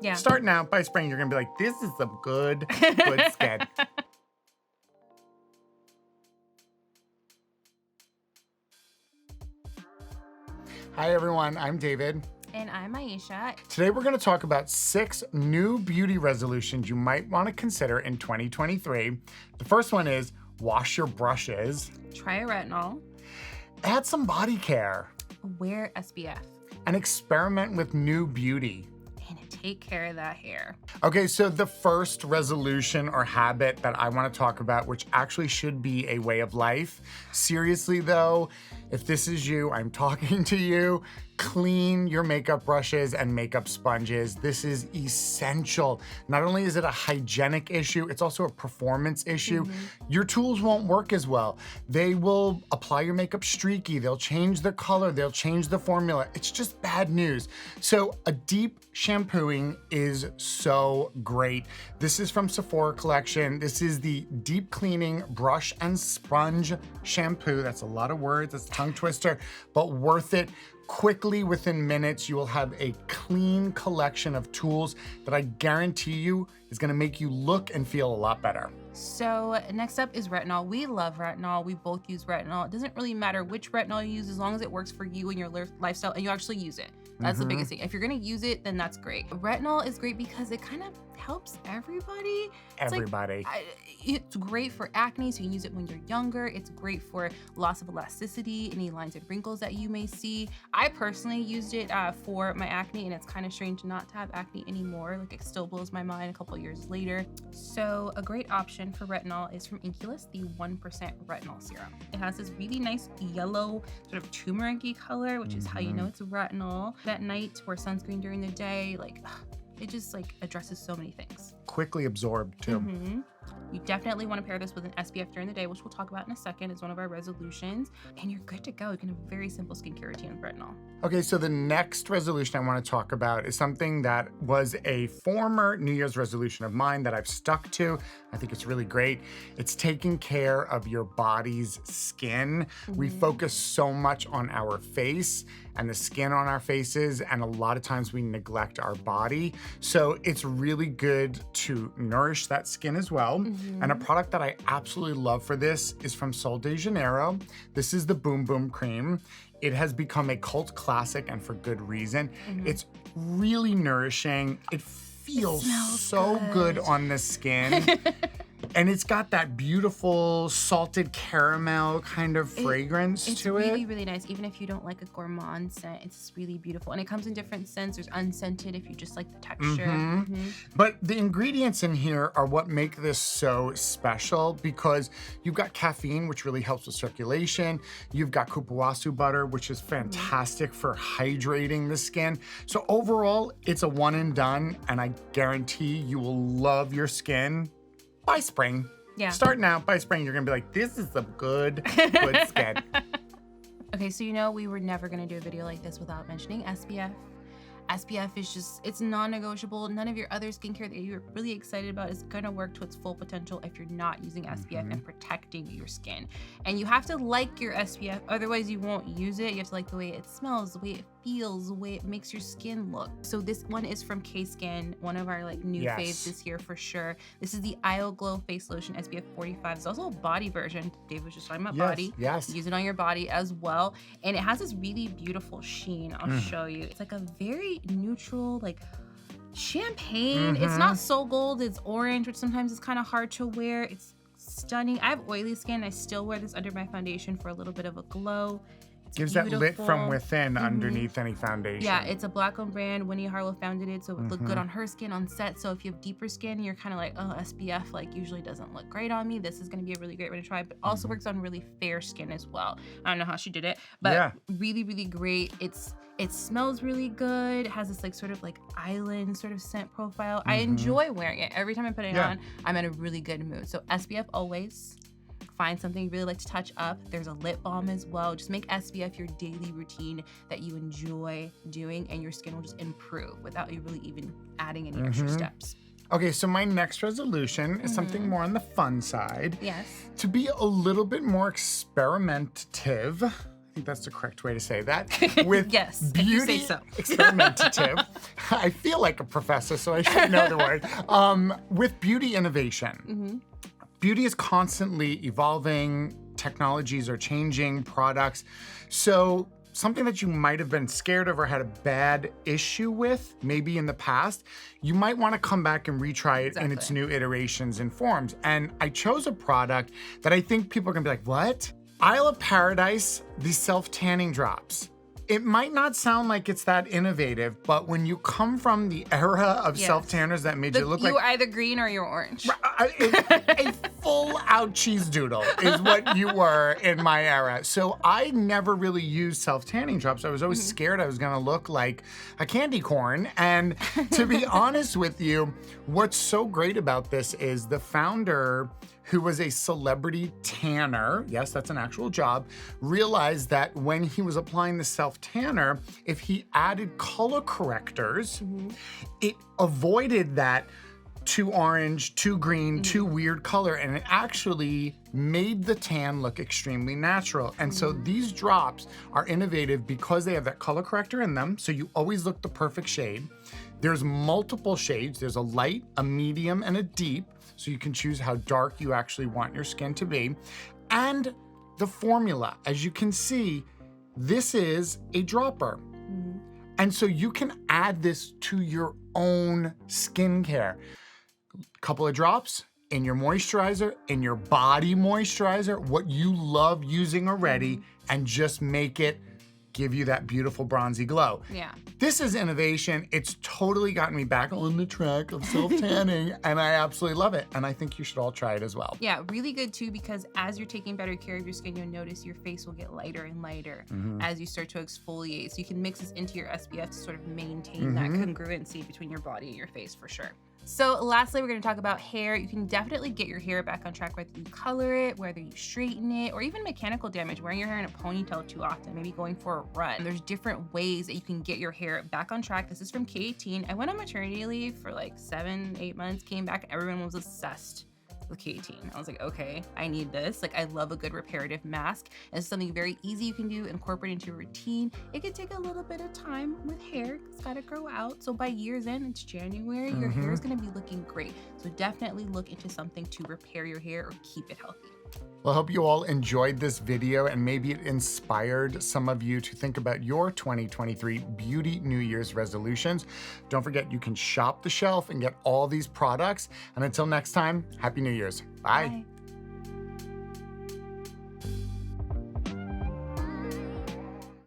Yeah. Start now. By spring, you're going to be like, this is some good skin. Hi, everyone. I'm David. And I'm Myiesha. Today, we're going to talk about 6 new beauty resolutions you might want to consider in 2023. The first one is wash your brushes. Try a retinol. Add some body care. Wear SPF. And experiment with new beauty. And take care of that hair. Okay, so the first resolution or habit that I want to talk about, which actually should be a way of life. Seriously though, if this is you, I'm talking to you. Clean your makeup brushes and makeup sponges. This is essential. Not only is it a hygienic issue, it's also a performance issue. Your tools won't work as well. They will apply your makeup streaky. They'll change the color. They'll change the formula. It's just bad news. So a deep shampooing is so great. This is from Sephora collection. This is the deep cleaning brush and sponge shampoo. That's a lot of words. That's a tongue twister, but worth it. Quickly, within minutes, you will have a clean collection of tools that I guarantee you is gonna make you look and feel a lot better. So next up is retinol. We love retinol. We both use retinol. It doesn't really matter which retinol you use as long as it works for you and your lifestyle and you actually use it. That's the biggest thing. If you're gonna use it, then that's great. Retinol is great because it kind of helps everybody. It's great for acne, so you can use it when you're younger. It's great for loss of elasticity, any lines and wrinkles that you may see. I personally used it for my acne, and it's kind of strange not to have acne anymore. Like, it still blows my mind a couple years later. So a great option for retinol is from Inculus, the 1% retinol serum. It has this really nice yellow sort of turmeric-y color, which is how you know it's retinol. At night, wear sunscreen during the day, it just addresses so many things. Quickly absorbed too. You definitely want to pair this with an SPF during the day, which we'll talk about in a second. It's one of our resolutions, and you're good to go. You can have a very simple skincare routine with retinol. Okay, so the next resolution I want to talk about is something that was a former New Year's resolution of mine that I've stuck to. I think it's really great. It's taking care of your body's skin. We focus so much on our face and the skin on our faces, and a lot of times we neglect our body. So it's really good to nourish that skin as well. And a product that I absolutely love for this is from Sol de Janeiro. This is the Boom Boom Cream. It has become a cult classic, and for good reason. It's really nourishing. It feels so good on the skin. And it's got that beautiful salted caramel kind of fragrance to it. It's really, really nice. Even if you don't like a gourmand scent, it's really beautiful. And it comes in different scents. There's unscented if you just like the texture. But the ingredients in here are what make this so special, because you've got caffeine, which really helps with circulation. You've got cupuaçu butter, which is fantastic for hydrating the skin. So overall, it's a one and done, and I guarantee you will love your skin by spring. Yeah. Start now. By spring, you're gonna be like, this is some good skin. Okay, so we were never gonna do a video like this without mentioning SPF. SPF is just, it's non-negotiable. None of your other skincare that you're really excited about is gonna work to its full potential if you're not using SPF and protecting your skin. And you have to like your SPF, otherwise you won't use it. You have to like the way it smells, the way it feels, the way it makes your skin look. So this one is from K-Skin, one of our new faves this year for sure. This is the Isle Glow Face Lotion SPF 45. It's also a body version. Dave was just talking about body. Yes. Use it on your body as well. And it has this really beautiful sheen. I'll show you. It's like a very neutral, champagne. It's not so gold, it's orange, which sometimes is kind of hard to wear. It's stunning. I have oily skin. I still wear this under my foundation for a little bit of a glow. Gives that lit from within underneath any foundation. Yeah, it's a Black-owned brand. Winnie Harlow founded it, so it would look good on her skin on set. So if you have deeper skin and you're kind of like, oh, SPF usually doesn't look great on me, this is going to be a really great one to try. But also works on really fair skin as well. I don't know how she did it, but really, really great. It smells really good. It has this sort of island sort of scent profile. I enjoy wearing it. Every time I put it on, I'm in a really good mood. So SPF always. Find something you really like to touch up. There's a lip balm as well. Just make SPF your daily routine that you enjoy doing, and your skin will just improve without you really even adding any extra steps. Okay, so my next resolution is something more on the fun side. Yes. To be a little bit more experimentative. think that's the correct way to say that. With yes, beauty if you say so. experimentative. I feel like a professor, so I should know the word. With beauty innovation. Beauty is constantly evolving. Technologies are changing, products. So something that you might have been scared of or had a bad issue with, maybe in the past, you might want to come back and retry it in its new iterations and forms. And I chose a product that I think people are gonna be like, what? Isle of Paradise, these self-tanning drops. It might not sound like it's that innovative, but when you come from the era of self-tanners that made you look like— You were either green or you're orange. a full-out cheese doodle is what you were in my era. So I never really used self-tanning drops. I was always scared I was gonna look like a candy corn. And to be honest with you, what's so great about this is the founder, who was a celebrity tanner, yes, that's an actual job, realized that when he was applying the self-tanner, if he added color correctors, it avoided that too orange, too green, too weird color, and it actually made the tan look extremely natural. And so these drops are innovative because they have that color corrector in them, so you always look the perfect shade. There's multiple shades. There's a light, a medium, and a deep, so you can choose how dark you actually want your skin to be. And the formula, as you can see, this is a dropper. And so you can add this to your own skincare. Couple of drops in your moisturizer, in your body moisturizer, what you love using already, and just make it give you that beautiful bronzy glow. Yeah. This is innovation. It's totally gotten me back on the track of self-tanning, and I absolutely love it. And I think you should all try it as well. Yeah, really good too, because as you're taking better care of your skin, you'll notice your face will get lighter and lighter as you start to exfoliate. So you can mix this into your SPF to sort of maintain that congruency between your body and your face for sure. So lastly, we're gonna talk about hair. You can definitely get your hair back on track, whether you color it, whether you straighten it, or even mechanical damage, wearing your hair in a ponytail too often, maybe going for a run. There's different ways that you can get your hair back on track. This is from K18. I went on maternity leave for like 7-8 months, came back, everyone was obsessed with K18. I was like, okay, I need this. Like, I love a good reparative mask. It's something very easy you can do, incorporate into your routine. It can take a little bit of time with hair. It's gotta grow out. So by year's end, it's January, your hair is gonna be looking great. So definitely look into something to repair your hair or keep it healthy. Well, I hope you all enjoyed this video and maybe it inspired some of you to think about your 2023 Beauty New Year's resolutions. Don't forget, you can shop the shelf and get all these products. And until next time, Happy New Year's. Bye. Bye.